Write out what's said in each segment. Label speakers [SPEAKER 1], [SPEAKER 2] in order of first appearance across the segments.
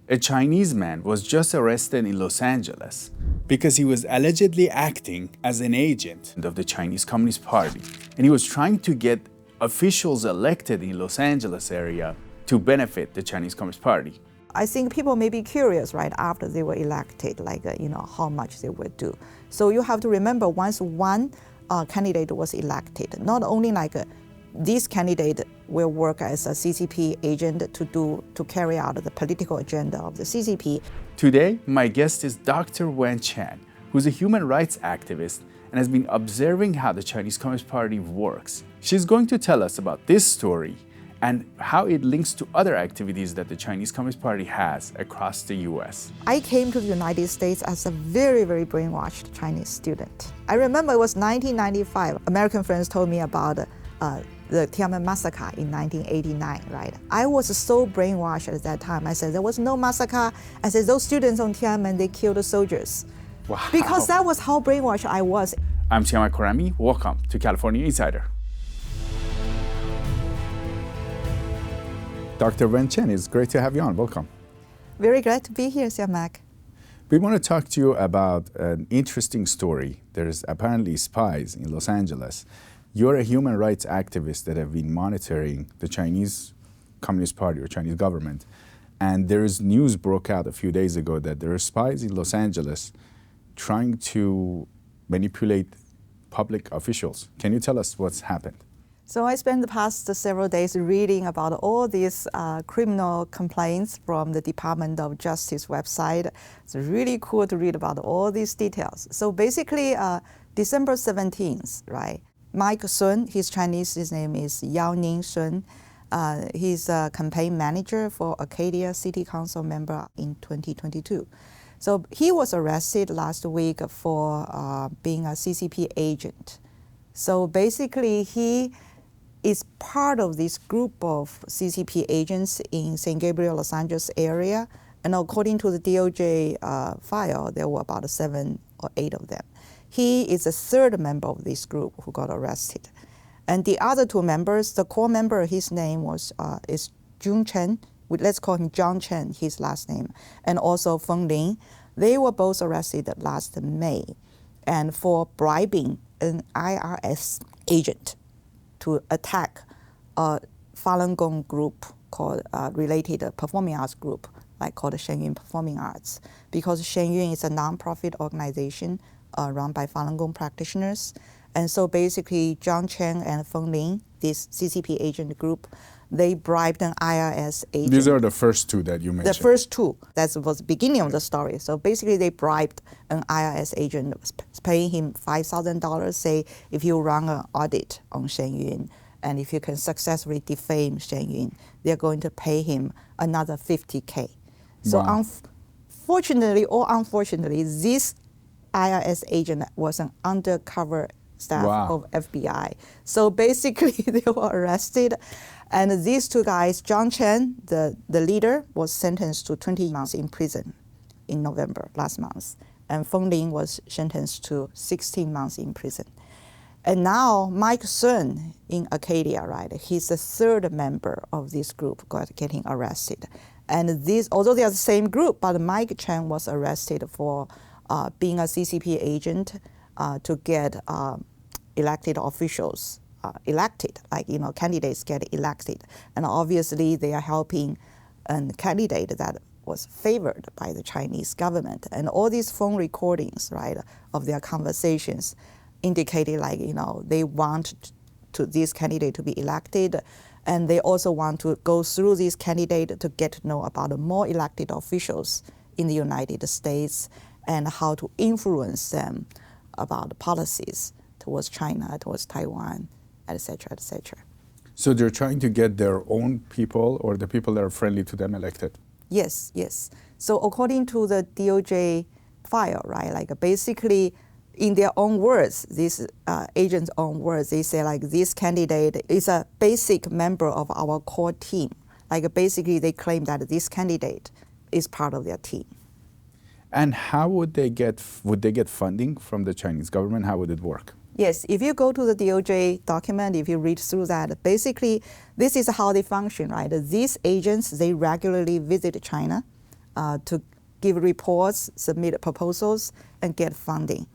[SPEAKER 1] A Chinese man was just arrested in Los Angeles because he was allegedly acting as an agent of the Chinese Communist Party. And he was trying to get officials elected in Los Angeles area to benefit the Chinese Communist Party.
[SPEAKER 2] I think people may be curious, right, after they were elected, how much they would do. So you have to remember, once one candidate was elected, not only this candidate will work as a CCP agent to carry out the political agenda of the CCP.
[SPEAKER 1] Today, my guest is Dr. Wen Chen, who's a human rights activist and has been observing how the Chinese Communist Party works. She's going to tell us about this story and how it links to other activities that the Chinese Communist Party has across the US.
[SPEAKER 2] I came to the United States as a very, very brainwashed Chinese student. I remember it was 1995. American friends told me about the Tiananmen massacre in 1989, right? I was so brainwashed at that time. I said, there was no massacre. I said, those students on Tiananmen, they killed the soldiers.
[SPEAKER 1] Wow.
[SPEAKER 2] Because that was how brainwashed I was.
[SPEAKER 1] I'm Tiamat Korami. Welcome to California Insider. Dr. Wen Chen, it's great to have you on. Welcome.
[SPEAKER 2] Very glad to be here, Siamak.
[SPEAKER 1] We want to talk to you about an interesting story. There's apparently spies in Los Angeles. You're a human rights activist that have been monitoring the Chinese Communist Party or Chinese government. And there is news broke out a few days ago that there are spies in Los Angeles trying to manipulate public officials. Can you tell us what's happened?
[SPEAKER 2] So I spent the past several days reading about all these criminal complaints from the Department of Justice website. It's really cool to read about all these details. So basically, December 17th, right? Mike Sun, he's Chinese, his name is Yao Ning Sun. He's a campaign manager for Acadia City Council member in 2022. So he was arrested last week for being a CCP agent. So basically, he is part of this group of CCP agents in San Gabriel, Los Angeles area. And according to the DOJ file, there were about 7 or 8 of them. He is a third member of this group who got arrested. And the other 2 members, the core member, his name is Wen Chen. Let's call him John Chen, his last name. And also Feng Ling. They were both arrested last May and for bribing an IRS agent to attack a Falun Gong group called related performing arts group, called Shenyun Performing Arts, because Shenyun is a nonprofit organization run by Falun Gong practitioners. And so basically, John Chen and Feng Ling, this CCP agent group, they bribed an IRS agent.
[SPEAKER 1] These are the first 2 that you mentioned.
[SPEAKER 2] The first 2. That was the beginning of the story. So basically, they bribed an IRS agent, paying him $5,000, say, if you run an audit on Shenyun, and if you can successfully defame Shenyun, they're going to pay him another $50K. So
[SPEAKER 1] wow.
[SPEAKER 2] Unfortunately or unfortunately, this IRS agent was an undercover staff
[SPEAKER 1] wow.
[SPEAKER 2] of FBI. So basically, they were arrested. And these 2 guys, John Chen, the leader, was sentenced to 20 months in prison in November last month. And Feng Ling was sentenced to 16 months in prison. And now Mike Sun in Acadia, right? He's the third member of this group getting arrested. And although they are the same group, but Mike Chen was arrested for being a CCP agent to get elected officials elected, candidates get elected. And obviously they are helping a candidate that was favored by the Chinese government. And all these phone recordings, right, of their conversations indicated they want this candidate to be elected. And they also want to go through this candidate to get to know about more elected officials in the United States and how to influence them about policies towards China, towards Taiwan, et cetera, et cetera.
[SPEAKER 1] So they're trying to get their own people or the people that are friendly to them elected?
[SPEAKER 2] Yes, yes. So according to the DOJ file, right, basically in their own words, these agents' own words, they say this candidate is a basic member of our core team. Basically they claim that this candidate is part of their team.
[SPEAKER 1] And how would they get funding from the Chinese government? How would it work?
[SPEAKER 2] Yes, if you go to the DOJ document, if you read through that, basically this is how they function, right? These agents, they regularly visit China to give reports, submit proposals, and get funding.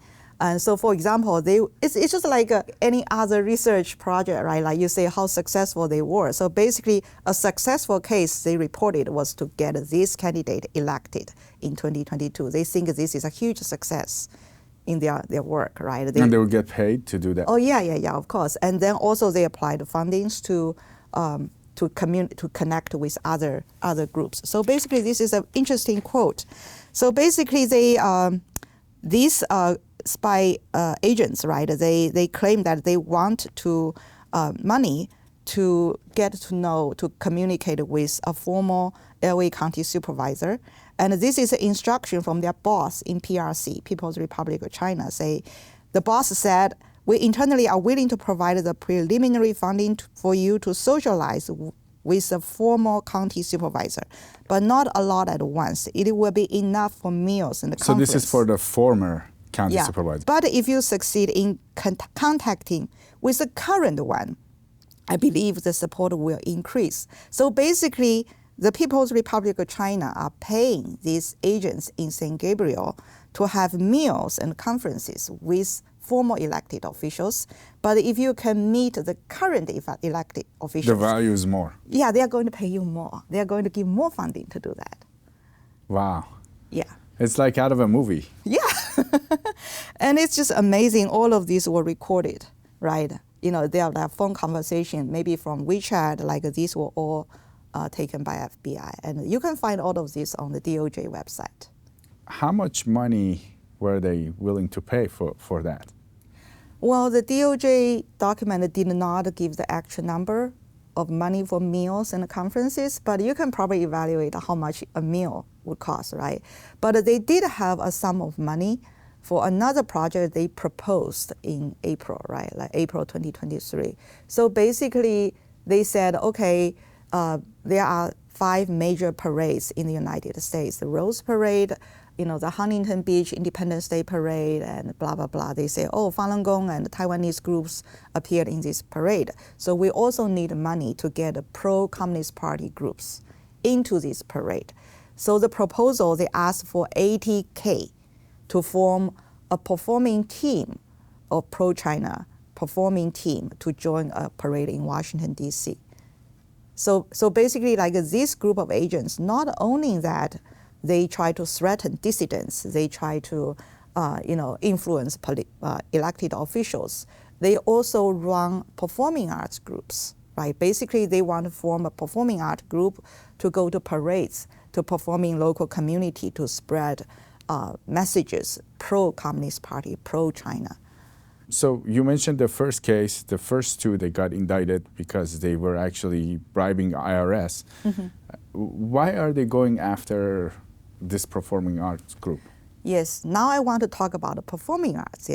[SPEAKER 2] And so, for example, it's just like any other research project, right? Like you say how successful they were. So basically, a successful case they reported was to get this candidate elected in 2022. They think this is a huge success in their work, right?
[SPEAKER 1] And they will get paid to do that?
[SPEAKER 2] Oh, yeah, of course. And then also they applied fundings to connect with other groups. So basically, this is an interesting quote. So basically, these spy agents, right? They claim that they want to money to get to know, to communicate with a former LA County supervisor. And this is an instruction from their boss in PRC, People's Republic of China. The boss said, we internally are willing to provide the preliminary funding for you to socialize with a former county supervisor, but not a lot at once. It will be enough for meals and the conference.
[SPEAKER 1] So this is for the former county supervisor.
[SPEAKER 2] But if you succeed in contacting with the current one, I believe the support will increase. So basically, the People's Republic of China are paying these agents in San Gabriel to have meals and conferences with former elected officials. But if you can meet the current elected officials,
[SPEAKER 1] the value is more.
[SPEAKER 2] Yeah, they are going to pay you more. They are going to give more funding to do that.
[SPEAKER 1] Wow.
[SPEAKER 2] Yeah.
[SPEAKER 1] It's like out of a movie.
[SPEAKER 2] Yeah. And it's just amazing. All of these were recorded, right? You know, they have that phone conversation, maybe from WeChat, like these were all taken by FBI. And you can find all of this on the DOJ website.
[SPEAKER 1] How much money were they willing to pay for that?
[SPEAKER 2] Well, the DOJ document did not give the actual number of money for meals and conferences, but you can probably evaluate how much a meal would cost, right? But they did have a sum of money for another project they proposed in April, right? Like April 2023. So basically, they said, okay, there are 5 major parades in the United States: the Rose Parade, you know, the Huntington Beach Independence Day Parade, and blah, blah, blah. They say, oh, Falun Gong and Taiwanese groups appeared in this parade. So we also need money to get pro-Communist Party groups into this parade. So the proposal, they asked for $80K to form a performing team, or pro-China performing team, to join a parade in Washington, D.C. So basically, like this group of agents, not only that they try to threaten dissidents, they try to influence elected officials, they also run performing arts groups, right? Basically, they want to form a performing art group to go to parades, to perform in local community, to spread messages pro-Communist Party, pro-China.
[SPEAKER 1] So you mentioned the first case, the first 2, they got indicted because they were actually bribing IRS. Mm-hmm. Why are they going after this performing arts group?
[SPEAKER 2] Yes, now I want to talk about the performing arts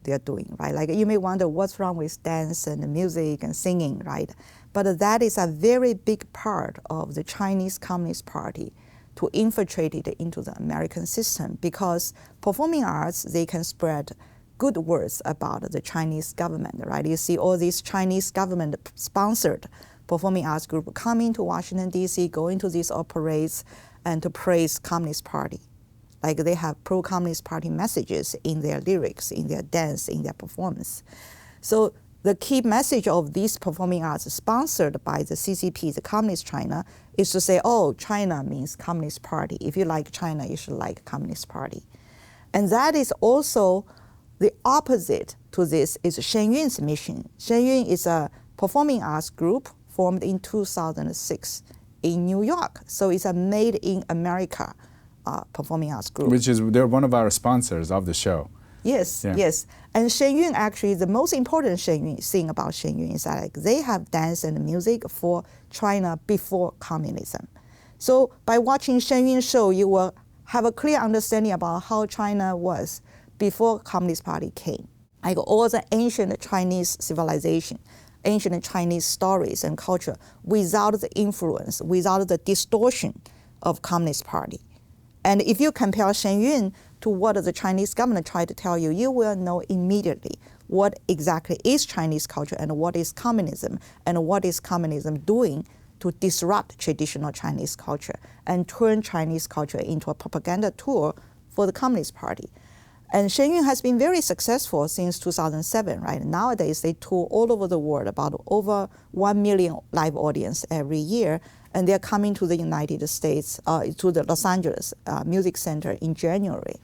[SPEAKER 2] they're doing, right? Like you may wonder what's wrong with dance and music and singing, right? But that is a very big part of the Chinese Communist Party to infiltrate it into the American system, because performing arts, they can spread good words about the Chinese government, right? You see all these Chinese government-sponsored performing arts group coming to Washington, D.C., going to these parades and to praise Communist Party. Like they have pro-Communist Party messages in their lyrics, in their dance, in their performance. So the key message of these performing arts sponsored by the CCP, the Communist China, is to say, oh, China means Communist Party. If you like China, you should like Communist Party. And that is also the opposite to this is Shen Yun's mission. Shen Yun is a performing arts group formed in 2006 in New York. So it's a made in America performing arts group.
[SPEAKER 1] They're one of our sponsors of the show.
[SPEAKER 2] Yes, yeah. Yes. And Shen Yun, actually, the most important thing about Shen Yun is that they have dance and music for China before communism. So by watching Shen Yun's show, you will have a clear understanding about how China was before Communist Party came. Like all the ancient Chinese civilization, ancient Chinese stories and culture without the influence, without the distortion of Communist Party. And if you compare Shen Yun to what the Chinese government tried to tell you, you will know immediately what exactly is Chinese culture and what is communism, and what is communism doing to disrupt traditional Chinese culture and turn Chinese culture into a propaganda tool for the Communist Party. And Shenyun has been very successful since 2007, right? Nowadays, they tour all over the world, about over 1 million live audience every year, and they're coming to the United States, to the Los Angeles Music Center in January.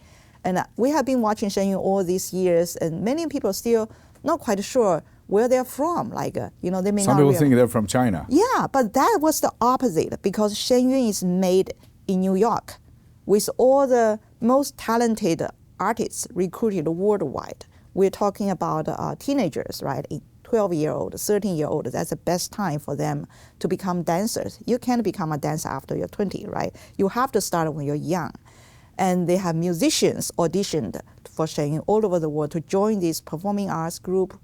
[SPEAKER 2] And we have been watching Shenyun all these years, and many people still not quite sure where they're from. Like, they may
[SPEAKER 1] Some
[SPEAKER 2] not
[SPEAKER 1] people think they're from China.
[SPEAKER 2] Yeah, but that was the opposite, because Shenyun is made in New York with all the most talented artists recruited worldwide. We're talking about teenagers, right? 12-year-old, 13-year-old, that's the best time for them to become dancers. You can't become a dancer after you're 20, right? You have to start when you're young. And they have musicians auditioned for Shenyun all over the world to join this performing arts group.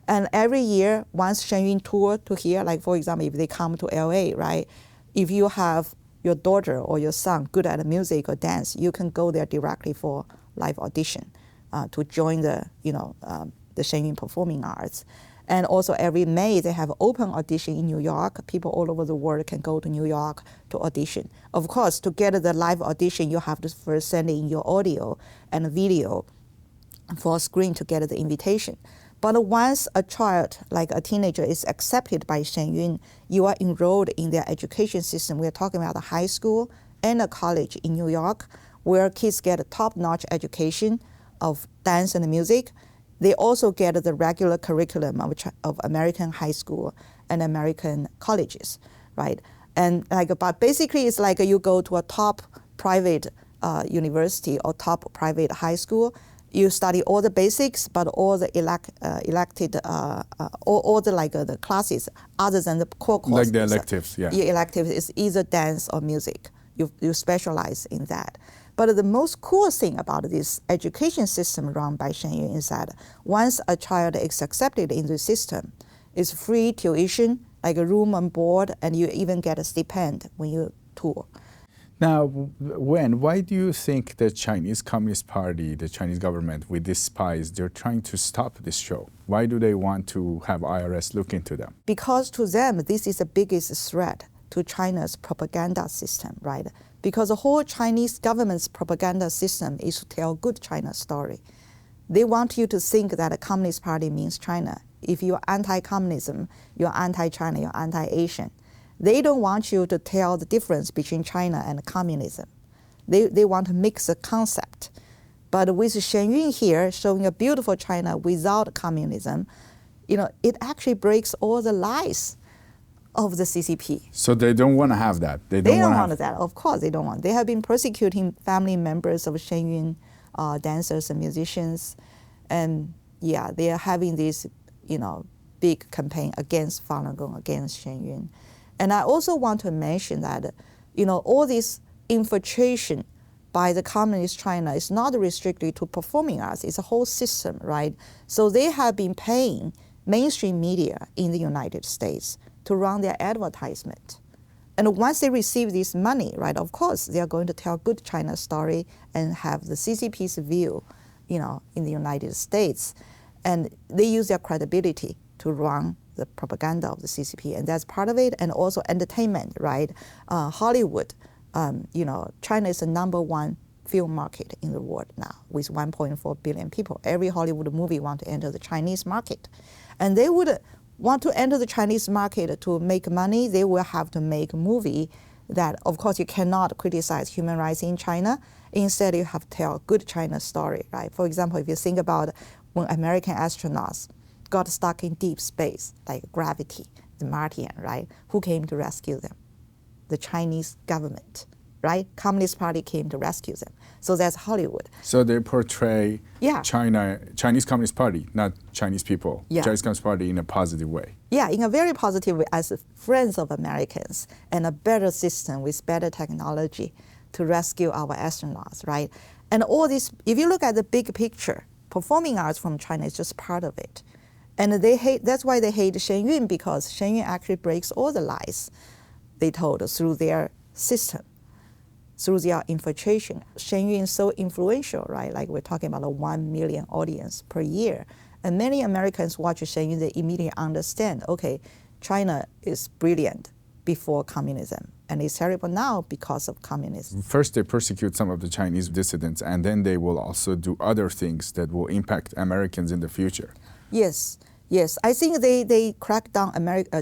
[SPEAKER 2] And every year, once Shenyun tour to here, like for example, if they come to LA, right? If you have your daughter or your son good at music or dance, you can go there directly for live audition to join the Shenyun Performing Arts. And also every May, they have open audition in New York. People all over the world can go to New York to audition. Of course, to get the live audition, you have to first send in your audio and video for a screen to get the invitation. But once a child, like a teenager, is accepted by Shenyun, you are enrolled in their education system. We're talking about a high school and a college in New York, where kids get a top-notch education of dance and music. They also get the regular curriculum of American high school and American colleges, right? And but basically, it's like you go to a top private university or top private high school. You study all the basics, but all the all the classes other than the core courses.
[SPEAKER 1] Like the electives, yeah.
[SPEAKER 2] Your electives is either dance or music. You specialize in that. But the most cool thing about this education system run by Shenyun is that once a child is accepted in the system, it's free tuition, like a room and board, and you even get a stipend when you tour.
[SPEAKER 1] Now, why do you think the Chinese Communist Party, the Chinese government, with these spies, they're trying to stop this show? Why do they want to have IRS look into them?
[SPEAKER 2] Because to them, this is the biggest threat to China's propaganda system, right? Because the whole Chinese government's propaganda system is to tell good China story. They want you to think that a Communist Party means China. If you're anti-communism, you're anti-China, you're anti-Asian. They don't want you to tell the difference between China and communism. They want to mix the concept. But with Shenyun here showing a beautiful China without communism, it actually breaks all the lies of the CCP.
[SPEAKER 1] So they don't want to have that. They don't want
[SPEAKER 2] that. Of course, they don't want. They have been persecuting family members of Shenyun dancers and musicians, and yeah, they are having this, big campaign against Falun Gong, against Shenyun. And I also want to mention that, all this infiltration by the Communist China is not restricted to performing arts. It's a whole system, right? So they have been paying mainstream media in the United States to run their advertisement. And once they receive this money, right, of course, they are going to tell good China story and have the CCP's view, in the United States. And they use their credibility to run the propaganda of the CCP, and that's part of it. And also entertainment, right? Hollywood, China is the #1 film market in the world now with 1.4 billion people. Every Hollywood movie wants to enter the Chinese market. And they would want to enter the Chinese market to make money. They will have to make a movie that, of course, you cannot criticize human rights in China. Instead, you have to tell a good China story, right? For example, if you think about when American astronauts got stuck in deep space, like gravity, the Martian, right? Who came to rescue them? The Chinese government, right? Communist Party came to rescue them. So that's Hollywood.
[SPEAKER 1] So they portray Chinese Communist Party, not Chinese people, Chinese Communist Party in a positive way.
[SPEAKER 2] Yeah, in a very positive way, as friends of Americans and a better system with better technology to rescue our astronauts, right? And all this, if you look at the big picture, performing arts from China is just part of it. And that's why they hate Shenyun, because Shenyun actually breaks all the lies they told through their system, through their infiltration. Shenyun is so influential, right? Like we're talking about a 1 million audience per year. And many Americans watch Shenyun, they immediately understand, okay, China is brilliant. before communism. And it's terrible now because of communism.
[SPEAKER 1] First, they persecute some of the Chinese dissidents, and then they will also do other things that will impact Americans in the future.
[SPEAKER 2] Yes. Yes, I think they crack down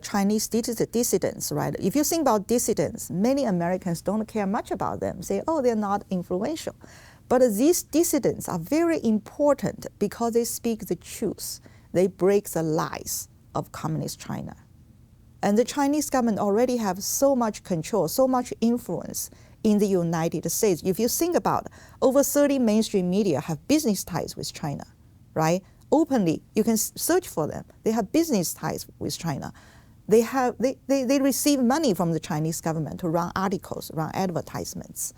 [SPEAKER 2] Chinese dissidents, right? If you think about dissidents, many Americans don't care much about them, say, oh, they're not influential. But these dissidents are very important because they speak the truth. They break the lies of communist China. And the Chinese government already have so much control, so much influence in the United States. If you think about it, over 30 mainstream media have business ties with China, right? Openly, you can search for them. They have business ties with China. They receive money from the Chinese government to run articles, run advertisements.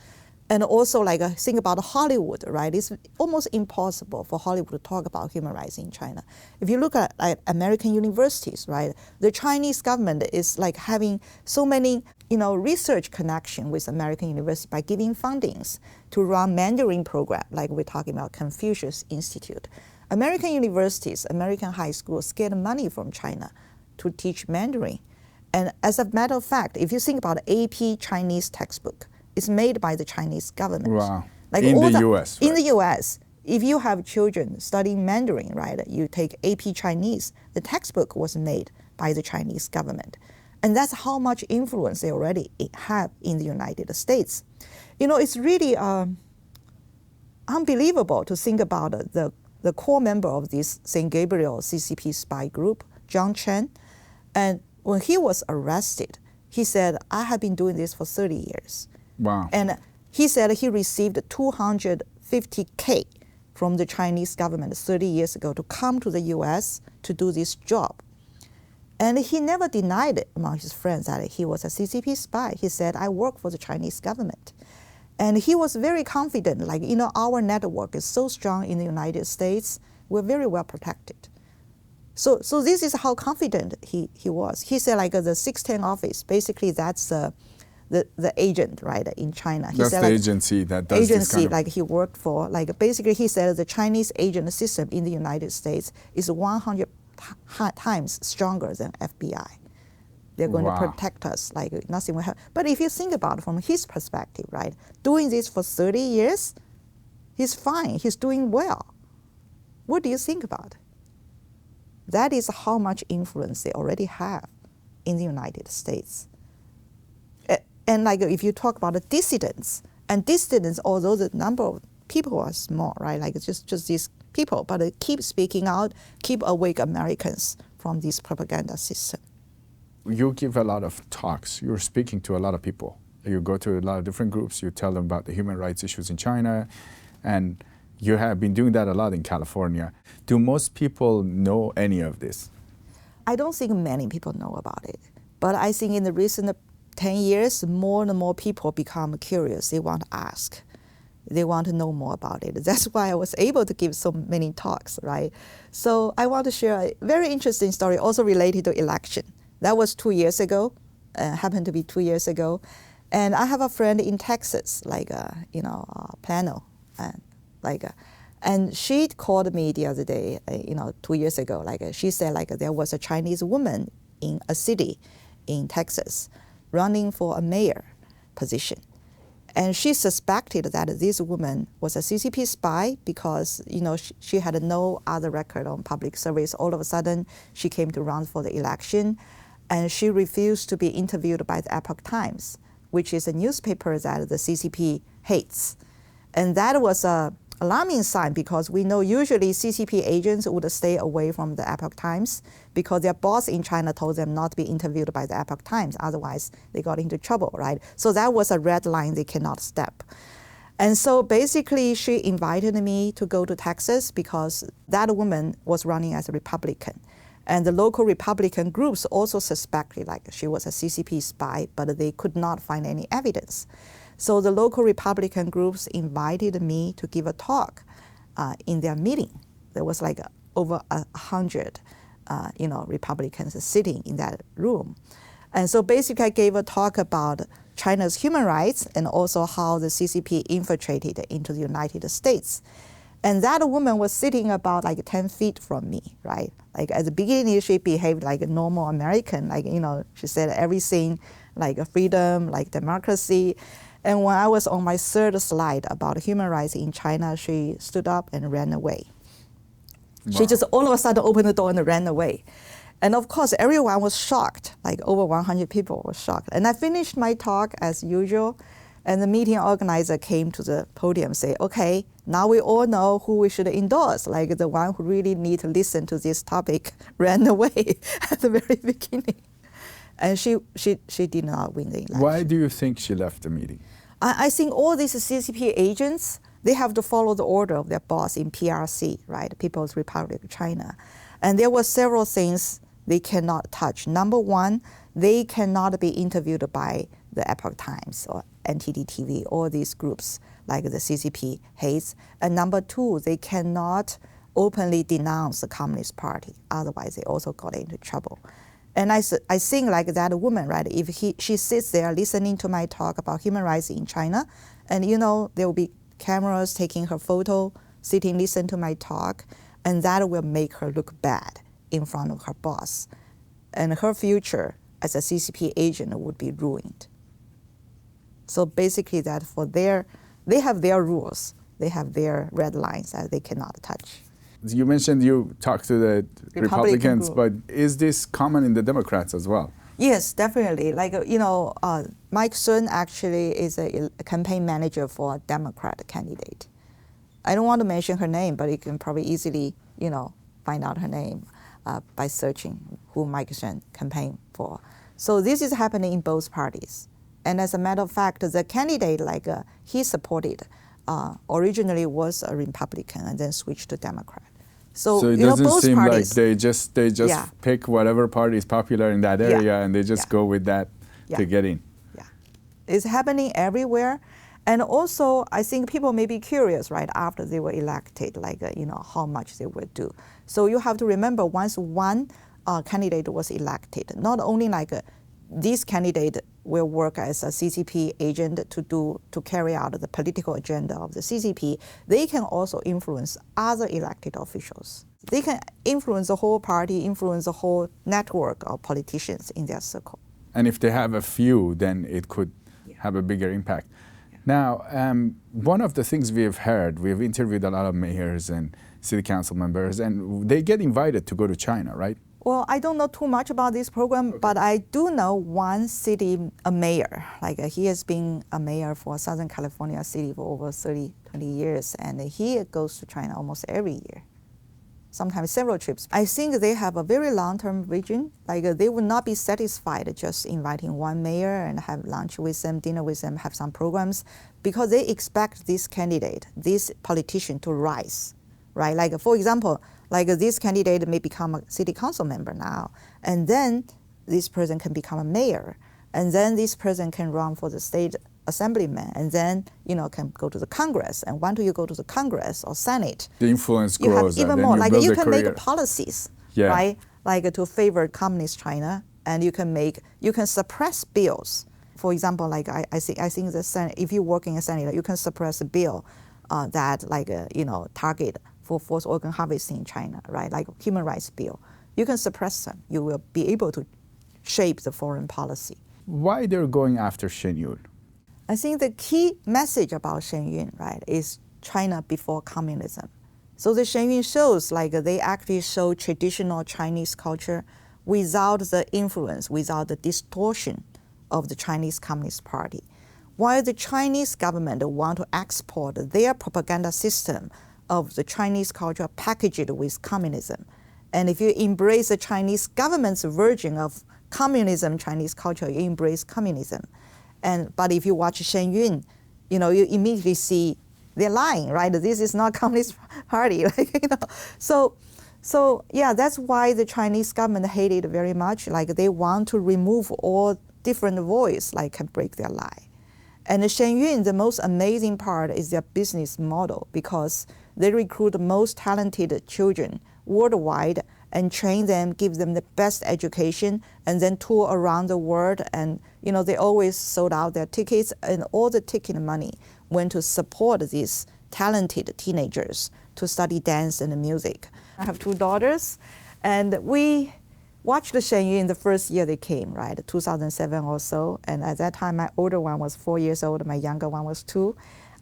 [SPEAKER 2] And also, think about Hollywood, right? It's almost impossible for Hollywood to talk about human rights in China. If you look at American universities, right, the Chinese government is having so many, research connection with American universities by giving fundings to run Mandarin program, like we're talking about Confucius Institute. American universities, American high schools get money from China to teach Mandarin. And as a matter of fact, if you think about AP Chinese textbook, it's made by the Chinese government.
[SPEAKER 1] Wow. In the U.S.
[SPEAKER 2] In the U.S., if you have children studying Mandarin, right, you take AP Chinese, the textbook was made by the Chinese government. And that's how much influence they already have in the United States. It's really unbelievable to think about the core member of this St. Gabriel CCP spy group, Wen Chen. And when he was arrested, he said, I have been doing this for 30 years.
[SPEAKER 1] Wow.
[SPEAKER 2] And he said he received $250K from the Chinese government 30 years ago to come to the US to do this job. And he never denied it among his friends that he was a CCP spy. He said, I work for the Chinese government. And he was very confident, our network is so strong in the United States, we're very well protected. So this is how confident he was. He said, the 610 office, basically that's the agent, right, in China. He
[SPEAKER 1] that's
[SPEAKER 2] said,
[SPEAKER 1] the agency that does this kind of...
[SPEAKER 2] he worked for. Basically, he said the Chinese agent system in the United States is 100 times stronger than FBI. They're going to protect us, nothing will happen. But if you think about it from his perspective, right, doing this for 30 years, he's fine, he's doing well. What do you think about it? That is how much influence they already have in the United States. And if you talk about the dissidents, although the number of people are small, right, just these people, but they keep speaking out, keep awake Americans from this propaganda system.
[SPEAKER 1] You give a lot of talks. You're speaking to a lot of people. You go to a lot of different groups. You tell them about the human rights issues in China, and you have been doing that a lot in California. Do most people know any of this?
[SPEAKER 2] I don't think many people know about it, but I think in the recent 10 years, more and more people become curious. They want to ask. They want to know more about it. That's why I was able to give so many talks, right? So I want to share a very interesting story also related to election. That was 2 years ago, happened to be 2 years ago. And I have a friend in Texas, Plano, and she called me the other day, 2 years ago. She said, there was a Chinese woman in a city in Texas running for a mayor position. And she suspected that this woman was a CCP spy because, she had no other record on public service. All of a sudden, she came to run for the election, and she refused to be interviewed by the Epoch Times, which is a newspaper that the CCP hates. And that was a alarming sign because we know usually CCP agents would stay away from the Epoch Times because their boss in China told them not to be interviewed by the Epoch Times, otherwise they got into trouble, right? So that was a red line they cannot step. And so basically she invited me to go to Texas because that woman was running as a Republican. And the local Republican groups also suspected she was a CCP spy, but they could not find any evidence. So the local Republican groups invited me to give a talk in their meeting. There was over 100, Republicans sitting in that room. And so basically I gave a talk about China's human rights and also how the CCP infiltrated into the United States. And that woman was sitting about 10 feet from me, right? At the beginning, she behaved like a normal American. She said everything like freedom, like democracy. And when I was on my third slide about human rights in China, she stood up and ran away. Wow. She just all of a sudden opened the door and ran away. And of course, everyone was shocked, like over 100 people were shocked. And I finished my talk as usual, and the meeting organizer came to the podium and said, okay, now we all know who we should endorse, like the one who really need to listen to this topic ran away at the very beginning. And she did not win the election.
[SPEAKER 1] Why do you think she left the meeting?
[SPEAKER 2] I think all these CCP agents, they have to follow the order of their boss in PRC, right, People's Republic of China. And there were several things they cannot touch. Number one, they cannot be interviewed by the Epoch Times or NTD TV, all these groups like the CCP hates. And number two, they cannot openly denounce the Communist Party. Otherwise, they also got into trouble. And I think like that woman, right, if she sits there listening to my talk about human rights in China, and there will be cameras taking her photo, sitting, listen to my talk, and that will make her look bad in front of her boss. And her future as a CCP agent would be ruined. So basically that they have their rules, they have their red lines that they cannot touch.
[SPEAKER 1] You mentioned you talked to the Republicans, but is this common in the Democrats as well?
[SPEAKER 2] Yes, definitely. Like, Mike Sun actually is a campaign manager for a Democrat candidate. I don't want to mention her name, but you can probably easily, find out her name by searching who Mike Sun campaigned for. So this is happening in both parties. And as a matter of fact, the candidate he supported originally was a Republican and then switched to Democrat.
[SPEAKER 1] So it doesn't seem parties, like they just pick whatever party is popular in that area and they just go with that to get in.
[SPEAKER 2] Yeah, it's happening everywhere. And also, I think people may be curious, right, after they were elected, how much they would do. So you have to remember, once one candidate was elected, not only this candidate will work as a CCP agent to carry out the political agenda of the CCP, they can also influence other elected officials. They can influence the whole party, influence the whole network of politicians in their circle.
[SPEAKER 1] And if they have a few, then it could have a bigger impact. Yeah. Now, one of the things we've interviewed a lot of mayors and city council members, and they get invited to go to China, right?
[SPEAKER 2] Well, I don't know too much about this program, but I do know one city, a mayor. He has been a mayor for Southern California city for over 20 years, and he goes to China almost every year, sometimes several trips. I think they have a very long-term vision. They would not be satisfied just inviting one mayor and have lunch with them, dinner with them, have some programs, because they expect this candidate, this politician to rise, right? For example, this candidate may become a city council member now, and then this person can become a mayor, and then this person can run for the state assemblyman, and then can go to the Congress. And once you go to the Congress or Senate,
[SPEAKER 1] the influence grows.
[SPEAKER 2] You have even more. You can make policies, right? To favor communist China, and you can suppress bills. For example, I think the Senate, if you work in a Senate, you can suppress a bill that target for forced organ harvesting in China, right? Like human rights bill. You can suppress them. You will be able to shape the foreign policy.
[SPEAKER 1] Why they're going after Shen Yun?
[SPEAKER 2] I think the key message about Shen Yun, right, is China before communism. So the Shen Yun shows they actually show traditional Chinese culture without the influence, without the distortion of the Chinese Communist Party. While the Chinese government want to export their propaganda system of the Chinese culture, package it with communism. And if you embrace the Chinese government's version of communism, Chinese culture, you embrace communism. But if you watch Shen Yun, you immediately see they're lying, right? This is not Communist Party, So that's why the Chinese government hate it very much. They want to remove all different voice, can break their lie. And the Shen Yun, the most amazing part is their business model, because they recruit the most talented children worldwide and train them, give them the best education, and then tour around the world. And they always sold out their tickets, and all the ticket money went to support these talented teenagers to study dance and music. I have two daughters, and we watched the Shenyun the first year they came, right, 2007 or so. And at that time, my older one was 4 years old, my younger one was 2.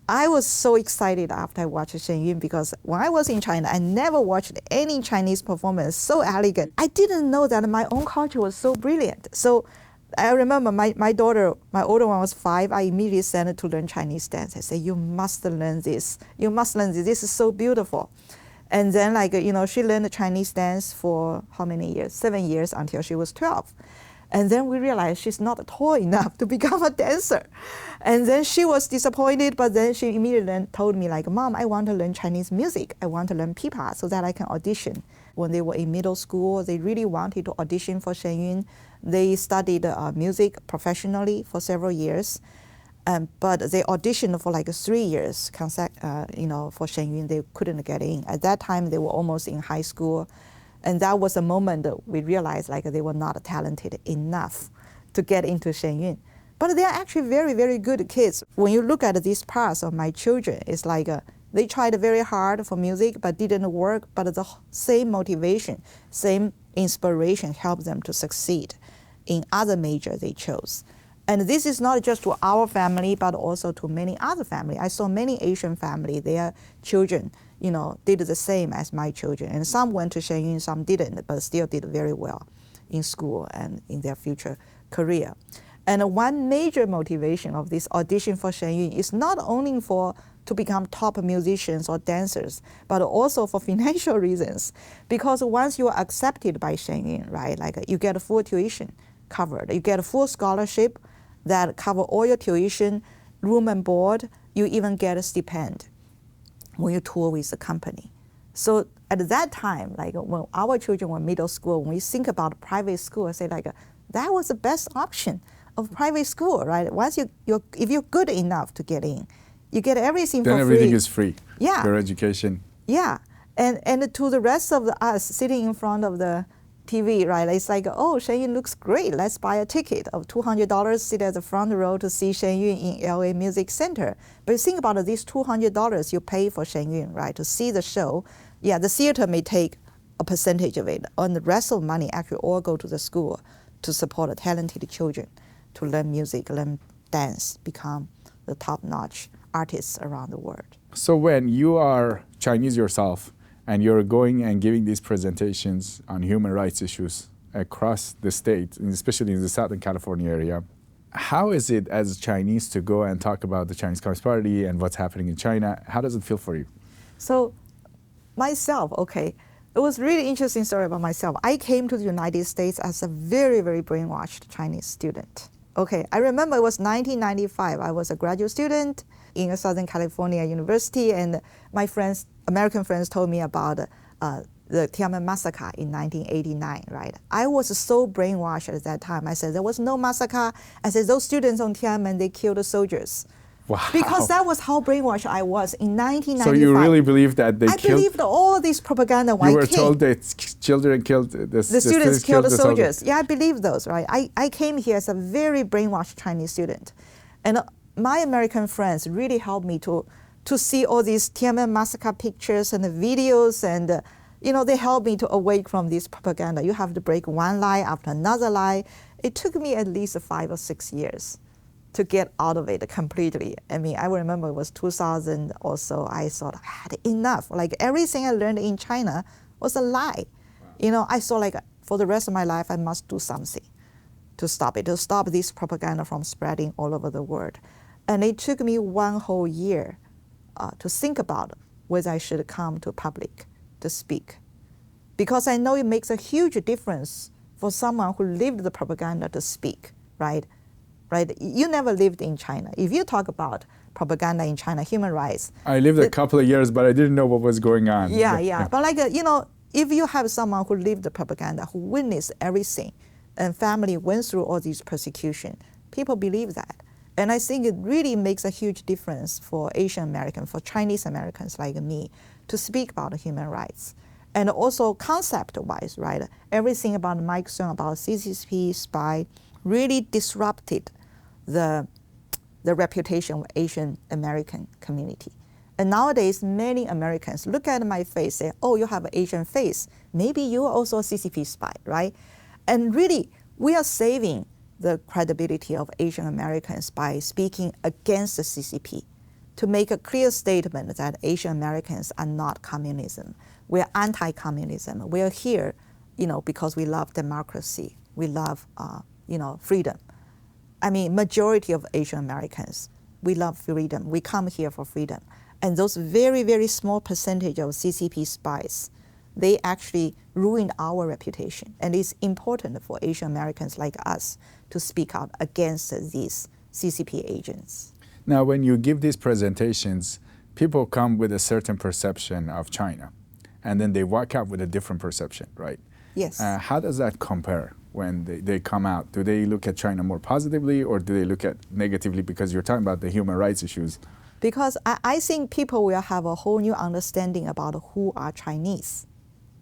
[SPEAKER 2] I was so excited after I watched Shenyun because when I was in China, I never watched any Chinese performance so elegant. I didn't know that my own culture was so brilliant. So I remember my daughter, my older one was 5, I immediately sent her to learn Chinese dance. I said, you must learn this. You must learn this. This is so beautiful. And then, like, she learned Chinese dance for how many years? 7 years until she was 12. And then we realized she's not tall enough to become a dancer. And then she was disappointed, but then she immediately told me, like, Mom, I want to learn Chinese music. I want to learn pipa so that I can audition. When they were in middle school, they really wanted to audition for Shenyun. They studied music professionally for several years. But they auditioned for like 3 years, for Shenyun. They couldn't get in. At that time, they were almost in high school. And that was a moment that we realized like they were not talented enough to get into Shenyun. But they are actually very, very good kids. When you look at these parts of my children, it's like they tried very hard for music, but didn't work. But the same motivation, same inspiration helped them to succeed in other majors they chose. And this is not just to our family, but also to many other families. I saw many Asian families, their children, did the same as my children. And some went to Shenyun, some didn't, but still did very well in school and in their future career. And one major motivation of this audition for Shenyun is not only to become top musicians or dancers, but also for financial reasons. Because once you are accepted by Shenyun, right, like you get a full tuition covered, you get a full scholarship that cover all your tuition, room and board, you even get a stipend when you tour with the company. So at that time, like when our children were middle school, when we think about private school, I say like, that was the best option of private school, right? Once if you're good enough to get in, you get everything for free.
[SPEAKER 1] Then everything is free.
[SPEAKER 2] Yeah.
[SPEAKER 1] Your education.
[SPEAKER 2] Yeah. And to the rest of us sitting in front of the TV, right? It's like, oh, Shenyun looks great. Let's buy a ticket of $200, sit at the front row to see Shenyun in LA Music Center. But you think about it, these $200 you pay for Shenyun, right, to see the show. Yeah, the theater may take a percentage of it, and the rest of the money actually all go to the school to support the talented children to learn music, learn dance, become the top-notch artists around the world.
[SPEAKER 1] So when you are Chinese yourself, and you're going and giving these presentations on human rights issues across the state, and especially in the Southern California area, how is it as Chinese to go and talk about the Chinese Communist Party and what's happening in China? How does it feel for you?
[SPEAKER 2] So myself, okay, it was really interesting story about myself. I came to the United States as a very, very brainwashed Chinese student. Okay, I remember it was 1995. I was a graduate student in a Southern California university, and my friends, American friends, told me about the Tiananmen massacre in 1989, right? I was so brainwashed at that time. I said, there was no massacre. I said, those students on Tiananmen, they killed the soldiers.
[SPEAKER 1] Wow.
[SPEAKER 2] Because that was how brainwashed I was in 1995. So
[SPEAKER 1] you really believed that they
[SPEAKER 2] I believed all this propaganda when
[SPEAKER 1] you
[SPEAKER 2] I
[SPEAKER 1] were
[SPEAKER 2] came.
[SPEAKER 1] told that children killed the
[SPEAKER 2] students killed the soldiers. Yeah, I believe those, right? I came here as a very brainwashed Chinese student. And my American friends really helped me to see all these Tiananmen massacre pictures and the videos, and they helped me to awake from this propaganda. You have to break one lie after another lie. It took me at least 5 or 6 years to get out of it completely. I mean, I remember it was 2000 or so. I thought I had enough. Like everything I learned in China was a lie. Wow. I saw like for the rest of my life, I must do something to stop it, to stop this propaganda from spreading all over the world. And it took me 1 whole year to think about whether I should come to public to speak. Because I know it makes a huge difference for someone who lived the propaganda to speak, right? Right? You never lived in China. If you talk about propaganda in China, human rights.
[SPEAKER 1] I lived a couple of years, but I didn't know what was going on.
[SPEAKER 2] Yeah. But like, if you have someone who lived the propaganda, who witnessed everything, and family went through all these persecution, people believe that. And I think it really makes a huge difference for Asian Americans, for Chinese Americans like me, to speak about human rights. And also concept-wise, right? Everything about Mike Sung, about CCP spy, really disrupted the reputation of Asian American community. And nowadays, many Americans look at my face, say, oh, you have an Asian face. Maybe you are also a CCP spy, right? And really, we are saving the credibility of Asian Americans by speaking against the CCP, to make a clear statement that Asian Americans are not communism. We're anti-communism. We're here, because we love democracy. We love, freedom. I mean, majority of Asian Americans, we love freedom. We come here for freedom. And those very, very small percentage of CCP spies, they actually ruined our reputation. And it's important for Asian Americans like us to speak out against these CCP agents.
[SPEAKER 1] Now, when you give these presentations, people come with a certain perception of China, and then they walk out with a different perception, right?
[SPEAKER 2] Yes.
[SPEAKER 1] How does that compare when they come out? Do they look at China more positively, or do they look at negatively, because you're talking about the human rights issues?
[SPEAKER 2] Because I think people will have a whole new understanding about who are Chinese,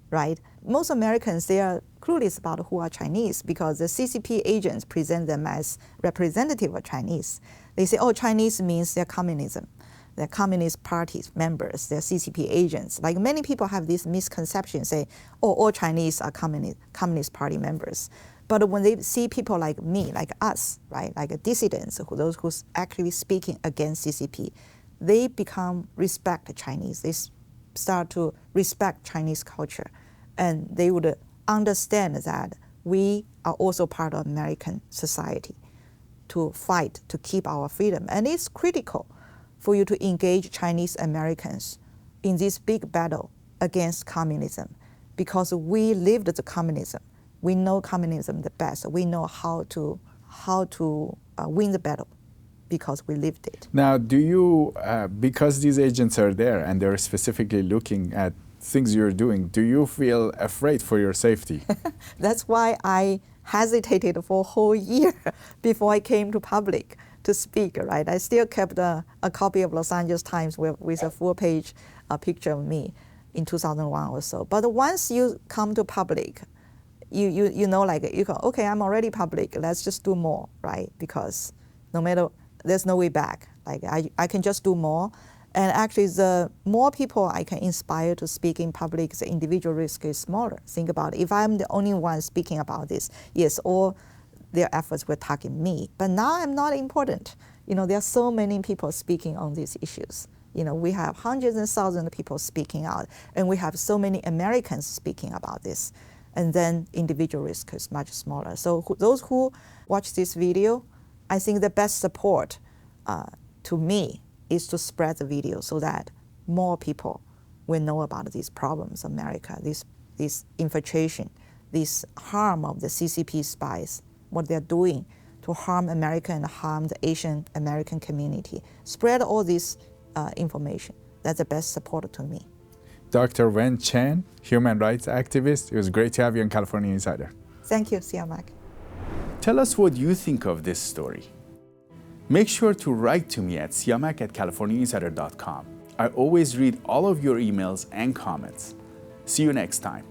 [SPEAKER 2] right? Most Americans, they are clueless about who are Chinese because the CCP agents present them as representative of Chinese. They say, oh, Chinese means they're communism. They're Communist Party members, they're CCP agents. Like many people have this misconception, say, oh, all Chinese are Communist Party members. But when they see people like me, like us, right, like dissidents, those who's actually speaking against CCP, they become respect Chinese. They start to respect Chinese culture. And they would understand that we are also part of American society to fight, to keep our freedom. And it's critical for you to engage Chinese Americans in this big battle against communism, because we lived the communism. We know communism the best. We know how to win the battle because we lived it.
[SPEAKER 1] Now, do you, because these agents are there and they're specifically looking at things you're doing, do you feel afraid for your safety?
[SPEAKER 2] That's why I hesitated for a whole year before I came to public to speak, right? I still kept a copy of Los Angeles Times with a full-page picture of me in 2001 or so. But once you come to public, you know, like, you go, okay, I'm already public, let's just do more, right? Because no matter, there's no way back. Like, I can just do more. And actually, the more people I can inspire to speak in public, the individual risk is smaller. Think about it. If I'm the only one speaking about this, yes, all their efforts were targeting me. But now I'm not important. There are so many people speaking on these issues. We have hundreds and thousands of people speaking out, and we have so many Americans speaking about this. And then individual risk is much smaller. So those who watch this video, I think the best support to me is to spread the video so that more people will know about these problems, America, this infiltration, this harm of the CCP spies, what they're doing to harm America and harm the Asian American community. Spread all this information. That's the best support to me.
[SPEAKER 1] Dr. Wen Chen, human rights activist, it was great to have you on California Insider.
[SPEAKER 2] Thank you, Siamak.
[SPEAKER 1] Tell us what you think of this story. Make sure to write to me at siamak@californiainsider.com. I always read all of your emails and comments. See you next time.